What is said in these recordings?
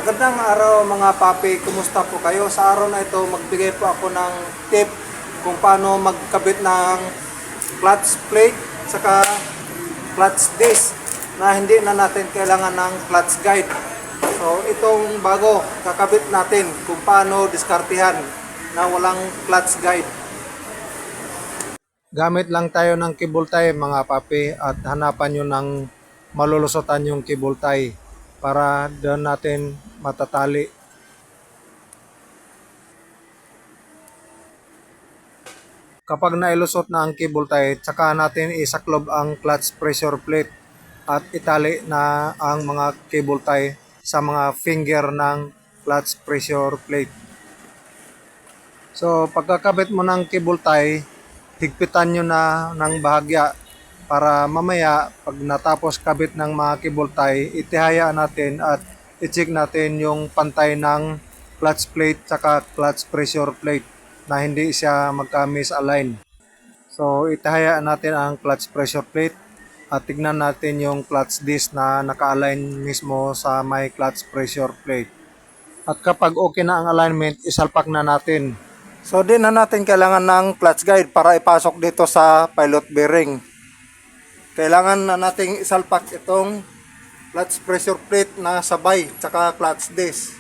Magandang araw mga papi, kumusta po kayo? Sa araw na ito, magbigay po ako ng tip kung paano magkabit ng clutch plate saka clutch disc na hindi na natin kailangan ng clutch guide. So itong bago, kakabit natin kung paano diskartehan na walang clutch guide. Gamit lang tayo ng cable tie mga papi at hanapan nyo ng malulusotan yung cable tie para doon natin matatali. Kapag nailusot na ang cable tie, tsaka natin isaklob ang clutch pressure plate at itali na ang mga cable tie sa mga finger ng clutch pressure plate. So pagkakabit mo ng cable tie, higpitan nyo na ng bahagya para mamaya pag natapos kabit ng mga cable tie, itihaya natin at i-check natin yung pantay ng clutch plate tsaka clutch pressure plate na hindi siya magka-misalign. So itihaya natin ang clutch pressure plate at tignan natin yung clutch disc na naka-align mismo sa may clutch pressure plate. At kapag okay na ang alignment, isalpak na natin. So di na natin kailangan ng clutch guide para ipasok dito sa pilot bearing. Kailangan na nating isalpak itong clutch pressure plate na sabay tsaka clutch disc.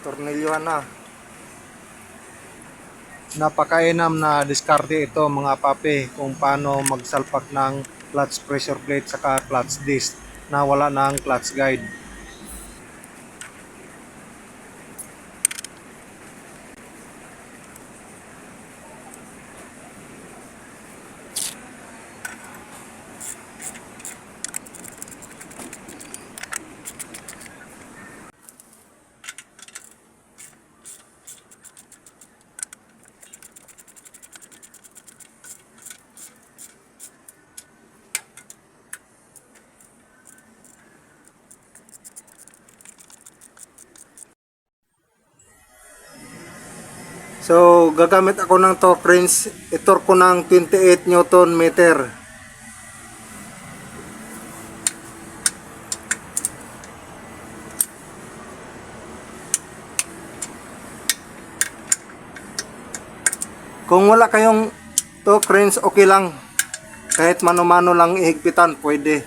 Tornilyohan na. Napakainam na diskarte ito mga papi kung paano magsalpak ng clutch pressure plate tsaka clutch disc na wala ng clutch guide. So, gagamit ako ng torque wrench. I-torque ko ng 28 Newton meter. Kung wala kayong torque wrench, okay lang. Kahit mano-mano lang ihigpitan, pwede.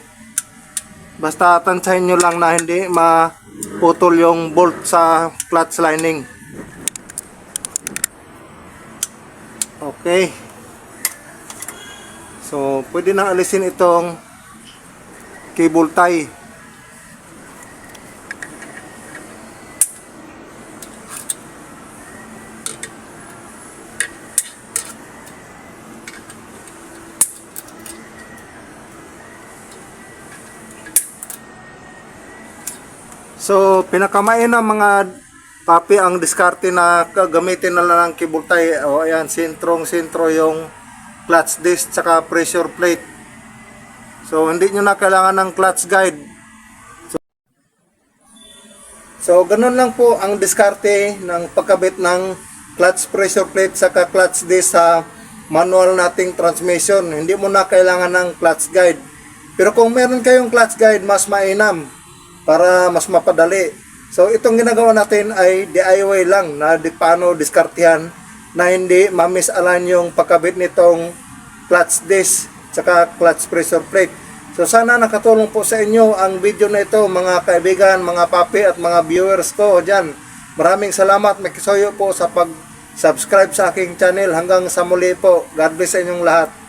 Basta tansahin nyo lang na hindi maputol yung bolt sa clutch lining. Okay. So, pwede na alisin itong cable tie. So, pinakamain ng mga papi ang diskarte na gagamitin na lang ng cable tie. O ayan, sentrong-sentro yung clutch disc tsaka pressure plate. So hindi nyo na kailangan ng clutch guide. So ganun lang po ang diskarte ng pagkabit ng clutch pressure plate tsaka clutch disc sa manual nating transmission. Hindi mo na kailangan ng clutch guide. Pero kung meron kayong clutch guide, mas mainam para mas mapadali. So itong ginagawa natin ay DIY lang na paano diskartehan na hindi ma-misalign yung pagkabit nitong clutch disc tsaka clutch pressure plate. So sana nakatulong po sa inyo ang video na ito mga kaibigan, mga papi at mga viewers ko dyan. Maraming salamat, makisuyo po sa pag-subscribe sa aking channel. Hanggang sa muli po. God bless sa inyong lahat.